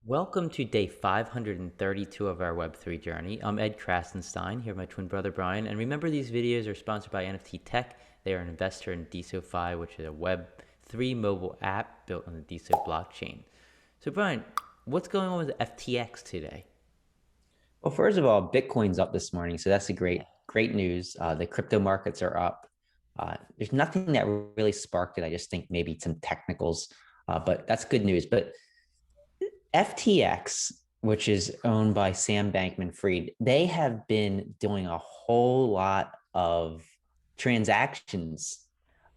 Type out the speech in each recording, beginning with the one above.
Welcome to day 532 of our Web3 journey. I'm Ed Krasenstein, here with my twin brother Brian. And remember, these videos are sponsored by NFT Tech. They are an investor in Deso, which is a Web3 mobile app built on the Deso blockchain. So, Brian, what's going on with FTX today? Well, first of all, Bitcoin's up this morning, so that's a great news. The crypto markets are up. There's nothing that really sparked it. I just think maybe some technicals, but that's good news. But FTX, which is owned by Sam Bankman-Fried, they have been doing a whole lot of transactions,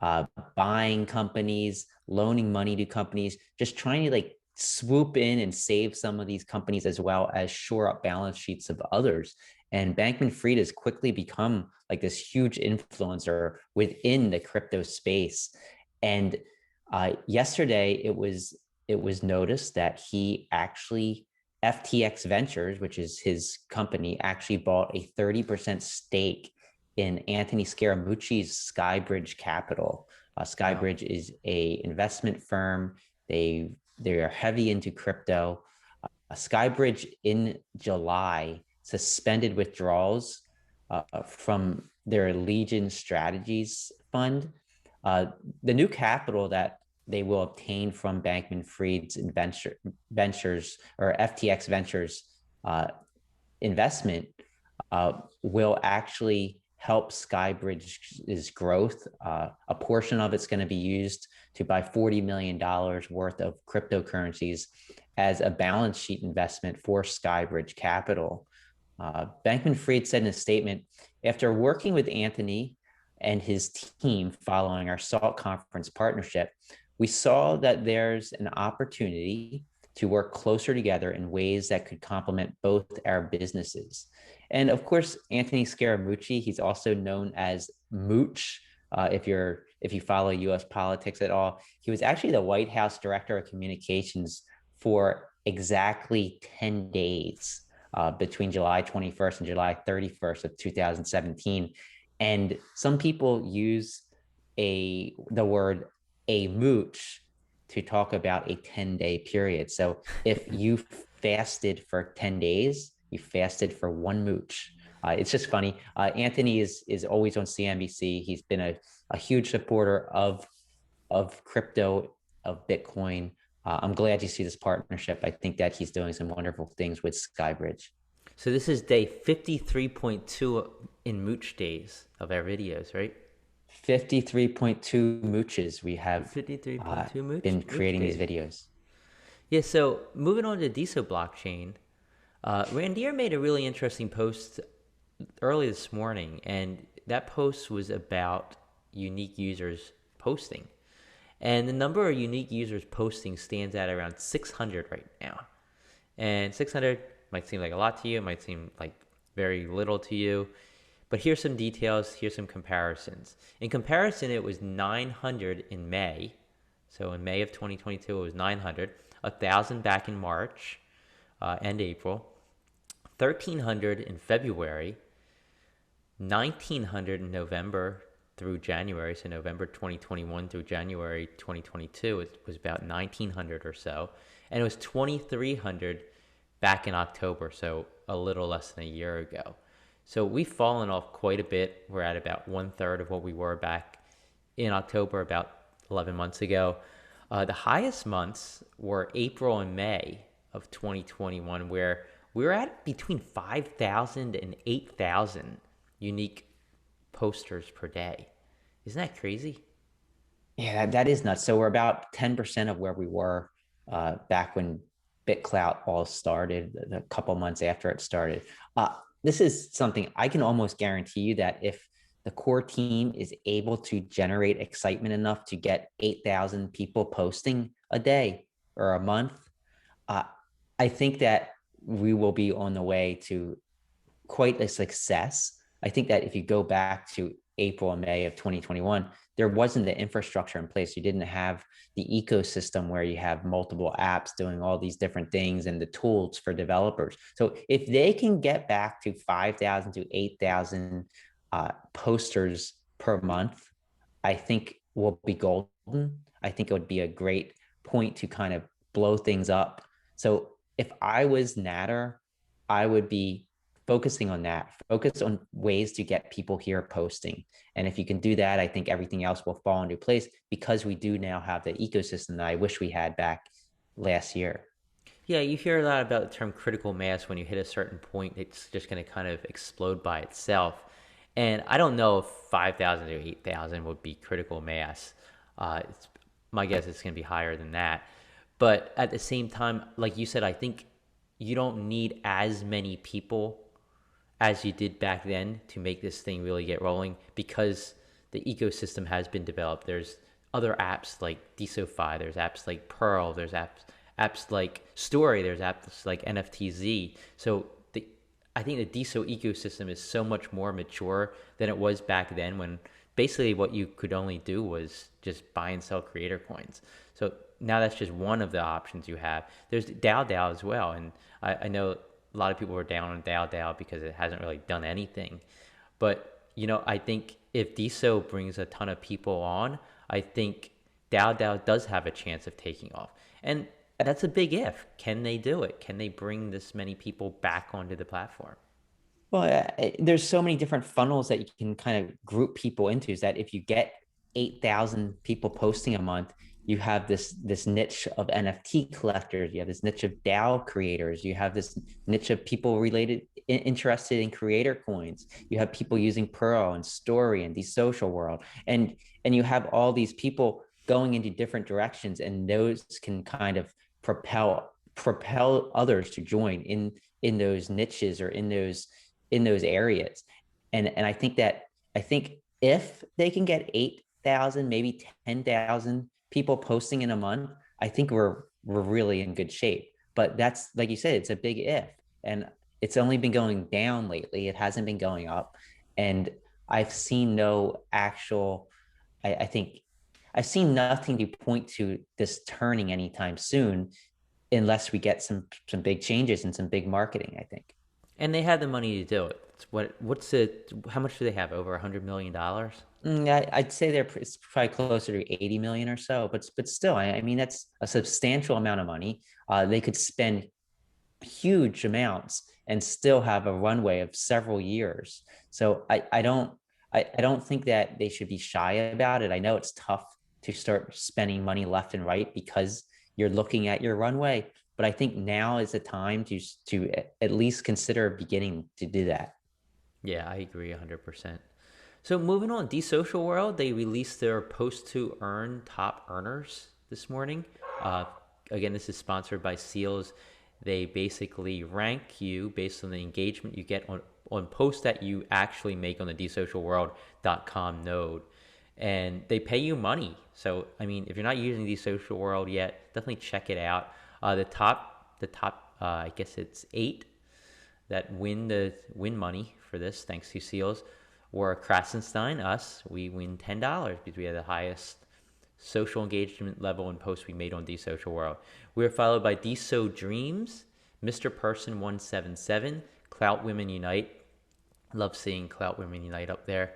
uh, buying companies, loaning money to companies, just trying to like swoop in and save some of these companies as well as shore up balance sheets of others. And Bankman Fried has quickly become like this huge influencer within the crypto space. And yesterday, it was noticed that he actually FTX Ventures, which is his company, actually bought a 30% stake in Anthony Scaramucci's SkyBridge Capital. Wow. SkyBridge is a investment firm. They are heavy into crypto. SkyBridge in July suspended withdrawals from their Legion Strategies fund. Uh, the new capital that they will obtain from Bankman Fried's ventures or FTX Ventures investment will actually help SkyBridge's growth. A portion of it's going to be used to buy $40 million worth of cryptocurrencies as a balance sheet investment for SkyBridge Capital. Bankman Fried said in a statement, after working with Anthony and his team following our SALT conference partnership, we saw that there's an opportunity to work closer together in ways that could complement both our businesses. And of course, Anthony Scaramucci, he's also known as Mooch. If you follow U.S. politics at all, he was actually the White House Director of Communications for exactly 10 days between July 21st and July 31st of 2017. And some people use the word a mooch to talk about a 10-day period. So if you fasted for 10 days, you fasted for one mooch. It's just funny. Anthony is always on CNBC. He's been a huge supporter of crypto, of Bitcoin. I'm glad you see this partnership. I think that he's doing some wonderful things with Skybridge. So, this is day 53.2 in Mooch days of our videos, right? 53.2 mooches we have 53.2 been Mooch creating these days. videos. Yeah, so moving on to Deso blockchain, Randier made a really interesting post early this morning, and that post was about unique users posting. And the number of unique users posting stands at around 600 right now. And 600 might seem like a lot to you, it might seem like very little to you. But here's some details, here's some comparisons. In comparison, it was 900 in May. So in May of 2022, it was 900, 1,000 back in March and April, 1,300 in February, 1,900 in November through January. So November 2021 through January 2022, it was about 1,900 or so. And it was 2,300 back in October, so a little less than a year ago. So we've fallen off quite a bit. We're at about one third of what we were back in October, about 11 months ago. The highest months were April and May of 2021, where we were at between 5,000 and 8,000 unique posters per day. Isn't that crazy? Yeah, that is nuts. So we're about 10% of where we were back when BitClout all started, a couple months after it started. This is something I can almost guarantee you that if the core team is able to generate excitement enough to get 8,000 people posting a day or a month, uh, I think that we will be on the way to quite a success. I think that if you go back to April and May of 2021, there wasn't the infrastructure in place. You didn't have the ecosystem where you have multiple apps doing all these different things and the tools for developers. So if they can get back to 5,000 to 8,000 posters per month, I think will be golden. I think it would be a great point to kind of blow things up. So if I was Natter, I would be focusing on that, focus on ways to get people here posting. And if you can do that, I think everything else will fall into place because we do now have the ecosystem that I wish we had back last year. Yeah, you hear a lot about the term critical mass. When you hit a certain point, it's just going to kind of explode by itself. And I don't know if 5,000 or 8,000 would be critical mass. It's, my guess it's going to be higher than that. But at the same time, like you said, I think you don't need as many people as you did back then to make this thing really get rolling because the ecosystem has been developed. There's other apps like DeSoFi, there's apps like Pearl, there's apps like Story, there's apps like NFTZ. So I think the Deso ecosystem is so much more mature than it was back then when basically what you could only do was just buy and sell creator coins. So now that's just one of the options you have. There's DAO as well. And I know a lot of people are down on DAO because it hasn't really done anything. But, I think if Deso brings a ton of people on, I think DAO does have a chance of taking off. And that's a big if. Can they do it? Can they bring this many people back onto the platform? Well, there's so many different funnels that you can kind of group people into. Is that if you get 8,000 people posting a month, you have this niche of NFT collectors, you have this niche of DAO creators, you have this niche of people interested in creator coins, you have people using Pearl and Story and the social world, and you have all these people going into different directions, and those can kind of propel others to join in those niches or in those areas. And I think if they can get 8,000, maybe 10,000 people posting in a month, I think we're really in good shape. But that's, like you said, it's a big if. And it's only been going down lately. It hasn't been going up. And I've seen no actual, I think I've seen nothing to point to this turning anytime soon unless we get some big changes and some big marketing, I think. And they had the money to do it. What's it? How much do they have? Over $100 million? I'd say it's probably closer to 80 million or so, but still, I mean, that's a substantial amount of money. They could spend huge amounts and still have a runway of several years. So I don't think that they should be shy about it. I know it's tough to start spending money left and right because you're looking at your runway, but I think now is the time to at least consider beginning to do that. Yeah, I agree 100%. So moving on, Desocial World, they released their post to earn top earners this morning. Uh, Again, this is sponsored by Seals. They basically rank you based on the engagement you get on posts that you actually make on the desocialworld.com node. And they pay you money. So, I mean, if you're not using Desocial World yet, definitely check it out. I guess it's 8 that win money for this, thanks to Seals, or Krasenstein, us. We win $10 because we have the highest social engagement level and posts we made on Desocial World. We are followed by Deso Dreams, Mr. Person 177, Clout Women Unite. Love seeing Clout Women Unite up there.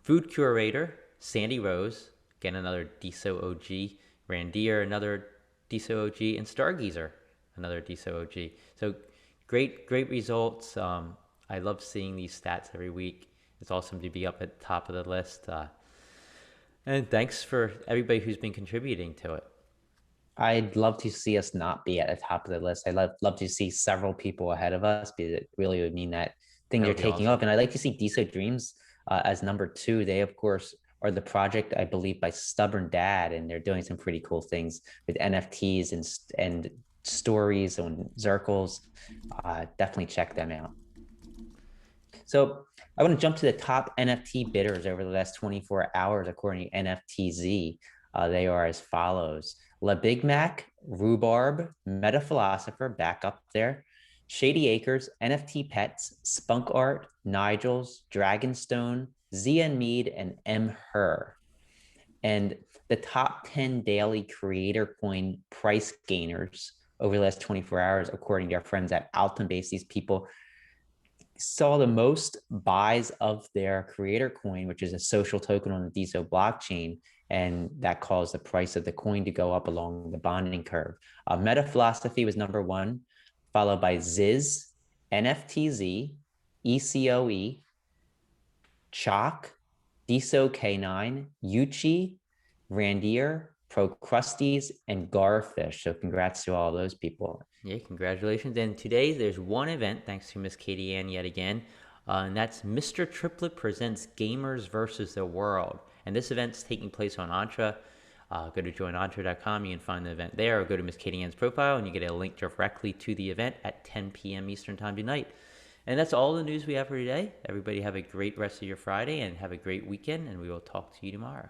Food Curator, Sandy Rose, again another Deso OG. Randier, another Deso OG, and Stargazer, another Deso OG. So great results. I love seeing these stats every week. It's awesome to be up at the top of the list. And thanks for everybody who's been contributing to it. I'd love to see us not be at the top of the list. I'd love to see several people ahead of us because it really would mean that things That are would be taking awesome. off. And I'd like to see Deso Dreams as number two. They, of course, are the project, I believe, by Stubborn Dad, and they're doing some pretty cool things with NFTs and stories on Zircles. Definitely check them out. So I want to jump to the top NFT bidders over the last 24 hours, according to NFTZ. They are as follows: La Big Mac, Rhubarb, Meta Philosopher, back up there, Shady Acres, NFT Pets, Spunk Art, Nigel's, Dragonstone, ZN Mead, and M. Her. And the top 10 daily creator coin price gainers over the last 24 hours, according to our friends at Altumbase, these people saw the most buys of their creator coin, which is a social token on the Deso blockchain, and that caused the price of the coin to go up along the bonding curve. Meta Philosophy was number one, followed by Ziz, NFTZ, ECOE, Chalk, Deso K9, Yuchi, Randier, Procrustes, and Garfish. So congrats to all those people. Yeah, congratulations. And today there's one event, thanks to Miss Katie Ann yet again, and that's Mr. Triplet presents Gamers versus the World. And this event's taking place on Entra. Go to joinentra.com. You can find the event there, or go to Miss Katie Ann's profile, and you get a link directly to the event at 10 p.m. Eastern Time tonight. And that's all the news we have for today. Everybody have a great rest of your Friday and have a great weekend, and we will talk to you tomorrow.